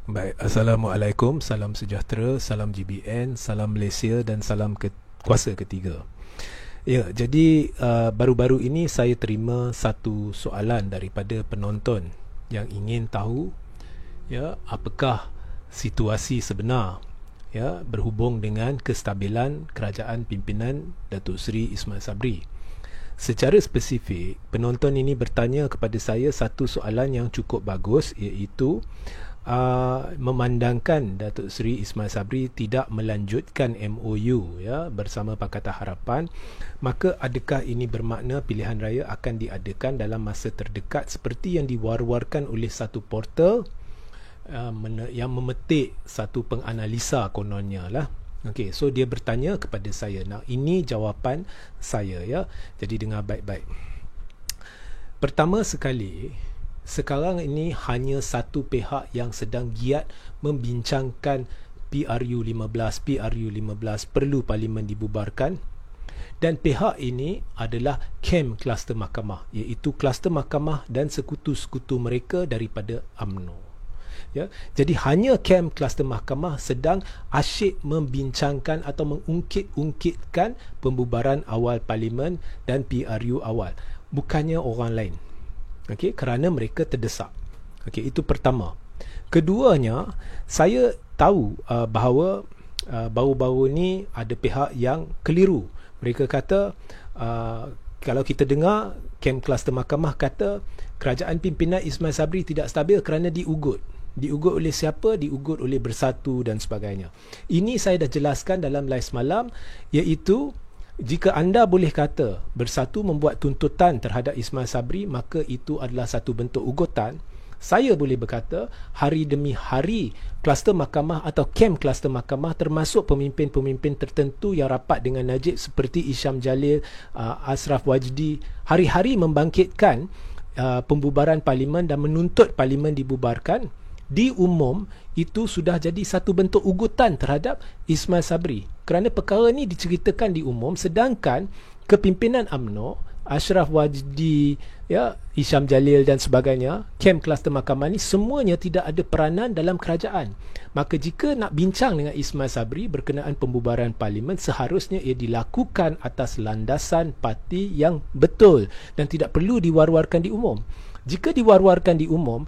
Baik, Assalamualaikum, salam sejahtera, salam GBN, salam Malaysia dan salam kuasa ketiga. Ya, jadi baru-baru ini saya terima satu soalan daripada penonton yang ingin tahu ya apakah situasi sebenar ya berhubung dengan kestabilan kerajaan pimpinan Datuk Seri Ismail Sabri. Secara spesifik, penonton ini bertanya kepada saya satu soalan yang cukup bagus, iaitu memandangkan Datuk Seri Ismail Sabri tidak melanjutkan MOU ya bersama Pakatan Harapan, maka adakah ini bermakna pilihan raya akan diadakan dalam masa terdekat seperti yang diwar-warkan oleh satu portal yang memetik satu penganalisa kononnya lah. Okey, so dia bertanya kepada saya. Nah, ini jawapan saya ya. Jadi dengar baik-baik. Pertama sekali, sekarang ini hanya satu pihak yang sedang giat membincangkan PRU15 perlu parlimen dibubarkan, dan pihak ini adalah kem kluster mahkamah, iaitu kluster mahkamah dan sekutu-sekutu mereka daripada UMNO. Ya, jadi hanya kem kluster mahkamah sedang asyik membincangkan atau mengungkit-ungkitkan pembubaran awal parlimen dan PRU awal, bukannya orang lain. Okey, kerana mereka terdesak. Okey, itu pertama. Keduanya, saya tahu bahawa baru-baru ni ada pihak yang keliru. Mereka kata kalau kita dengar kem kluster mahkamah kata kerajaan pimpinan Ismail Sabri tidak stabil kerana diugut. Diugut oleh siapa? Diugut oleh Bersatu dan sebagainya. Ini saya dah jelaskan dalam live semalam, iaitu jika anda boleh kata Bersatu membuat tuntutan terhadap Ismail Sabri, maka itu adalah satu bentuk ugutan. Saya boleh berkata hari demi hari kluster mahkamah atau kem kluster mahkamah, termasuk pemimpin-pemimpin tertentu yang rapat dengan Najib seperti Isham Jalil, Ashraf Wajdi, hari-hari membangkitkan pembubaran parlimen dan menuntut parlimen dibubarkan. Di umum, itu sudah jadi satu bentuk ugutan terhadap Ismail Sabri, kerana perkara ini diceritakan di umum, sedangkan kepimpinan UMNO, Ashraf Wajdi, ya, Isham Jalil dan sebagainya, kem kluster mahkamah ni semuanya tidak ada peranan dalam kerajaan. Maka jika nak bincang dengan Ismail Sabri berkenaan pembubaran parlimen, seharusnya ia dilakukan atas landasan parti yang betul dan tidak perlu diwar-warkan di umum. Jika diwar-warkan di umum,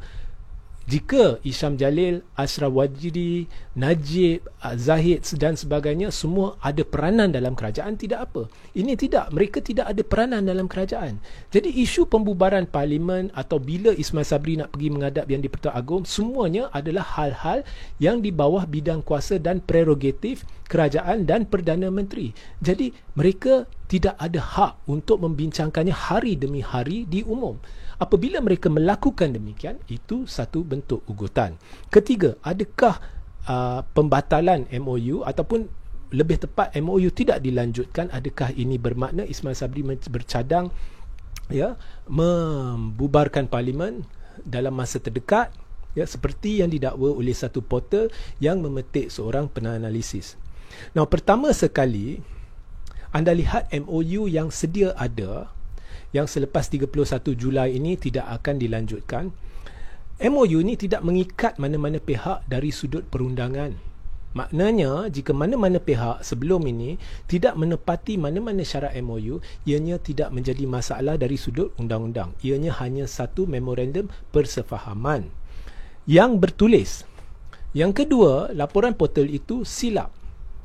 jika Isham Jalil, Ashraf Wajdi, Najib, Zahid dan sebagainya semua ada peranan dalam kerajaan, tidak apa. Ini tidak, mereka tidak ada peranan dalam kerajaan. Jadi isu pembubaran parlimen atau bila Ismail Sabri nak pergi menghadap Yang di-Pertuan Agong, semuanya adalah hal-hal yang di bawah bidang kuasa dan prerogatif kerajaan dan Perdana Menteri. Jadi mereka tidak ada hak untuk membincangkannya hari demi hari di umum. Apabila mereka melakukan demikian, itu satu bentuk ugutan. Ketiga, adakah pembatalan MOU ataupun lebih tepat MOU tidak dilanjutkan, adakah ini bermakna Ismail Sabri bercadang ya membubarkan parlimen dalam masa terdekat, ya, seperti yang didakwa oleh satu portal yang memetik seorang penanalisis. Nah, pertama sekali anda lihat MOU yang sedia ada, yang selepas 31 Julai ini tidak akan dilanjutkan. MOU ini tidak mengikat mana-mana pihak dari sudut perundangan. Maknanya, jika mana-mana pihak sebelum ini tidak menepati mana-mana syarat MOU, ianya tidak menjadi masalah dari sudut undang-undang. Ianya hanya satu memorandum persefahaman yang bertulis. Yang kedua, laporan portal itu silap,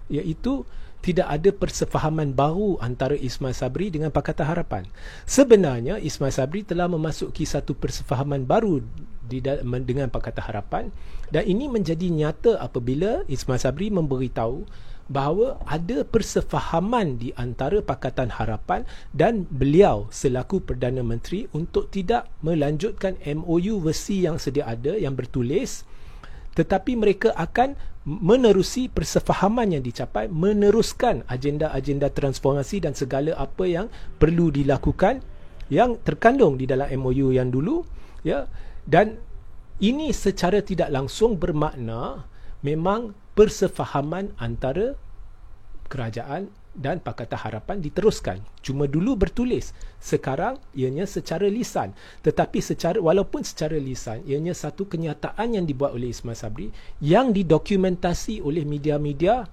iaitu tidak ada persefahaman baru antara Ismail Sabri dengan Pakatan Harapan. Sebenarnya Ismail Sabri telah memasuki satu persefahaman baru dengan Pakatan Harapan, dan ini menjadi nyata apabila Ismail Sabri memberitahu bahawa ada persefahaman di antara Pakatan Harapan dan beliau selaku Perdana Menteri untuk tidak melanjutkan MOU versi yang sedia ada yang bertulis, tetapi mereka akan menerusi persefahaman yang dicapai, meneruskan agenda-agenda transformasi dan segala apa yang perlu dilakukan yang terkandung di dalam MOU yang dulu, ya. Dan ini secara tidak langsung bermakna memang persefahaman antara kerajaan dan Pakatan Harapan diteruskan. Cuma dulu bertulis, sekarang ianya secara lisan. Tetapi walaupun secara lisan, ianya satu kenyataan yang dibuat oleh Ismail Sabri yang didokumentasi oleh media-media,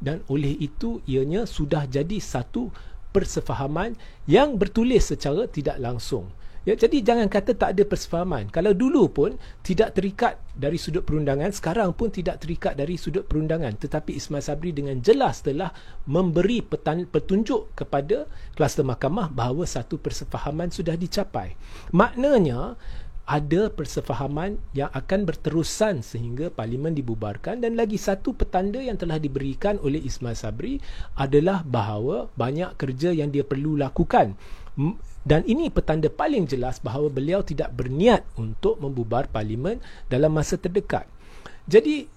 dan oleh itu ianya sudah jadi satu persefahaman yang bertulis secara tidak langsung. Ya, jadi jangan kata tak ada persefahaman. Kalau dulu pun tidak terikat dari sudut perundangan, sekarang pun tidak terikat dari sudut perundangan. Tetapi Ismail Sabri dengan jelas telah memberi petunjuk kepada kluster mahkamah bahawa satu persefahaman sudah dicapai. Maknanya ada persefahaman yang akan berterusan sehingga parlimen dibubarkan. Dan lagi satu petanda yang telah diberikan oleh Ismail Sabri adalah bahawa banyak kerja yang dia perlu lakukan. Dan ini petanda paling jelas bahawa beliau tidak berniat untuk membubar parlimen dalam masa terdekat. Jadi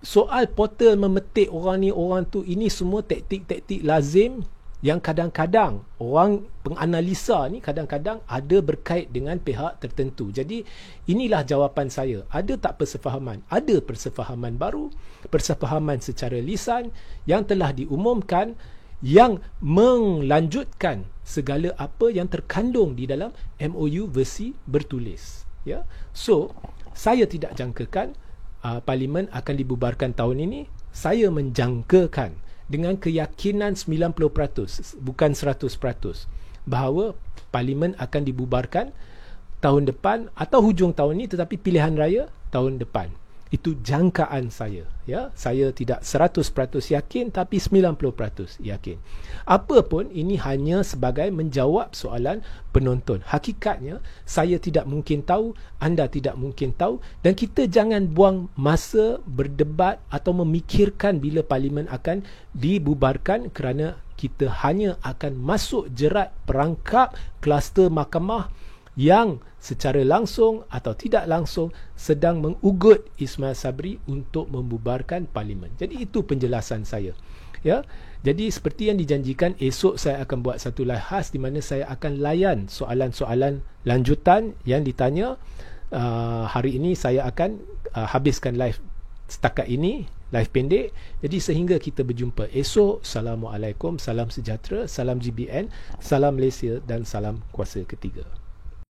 soal portal memetik orang ni orang tu, ini semua taktik-taktik lazim yang kadang-kadang orang penganalisa ni kadang-kadang ada berkait dengan pihak tertentu. Jadi inilah jawapan saya. Ada tak persefahaman? Ada persefahaman baru, persefahaman secara lisan yang telah diumumkan, yang melanjutkan segala apa yang terkandung di dalam MOU versi bertulis. Ya, so saya tidak jangkakan parlimen akan dibubarkan tahun ini. Saya menjangkakan dengan keyakinan 90%, bukan 100%, bahawa parlimen akan dibubarkan tahun depan atau hujung tahun ini, tetapi pilihan raya tahun depan. Itu jangkaan saya. Ya, saya tidak 100% yakin, tapi 90% yakin. Apapun, ini hanya sebagai menjawab soalan penonton. Hakikatnya, saya tidak mungkin tahu, anda tidak mungkin tahu, dan kita jangan buang masa berdebat atau memikirkan bila parlimen akan dibubarkan, kerana kita hanya akan masuk jerat perangkap kluster mahkamah yang secara langsung atau tidak langsung sedang mengugut Ismail Sabri untuk membubarkan parlimen. Jadi itu penjelasan saya. Ya. Jadi seperti yang dijanjikan, esok saya akan buat satu live khas di mana saya akan layan soalan-soalan lanjutan yang ditanya. Hari ini saya akan habiskan live setakat ini, live pendek. Jadi sehingga kita berjumpa esok. Assalamualaikum, salam sejahtera, salam GBN, salam Malaysia dan salam kuasa ketiga.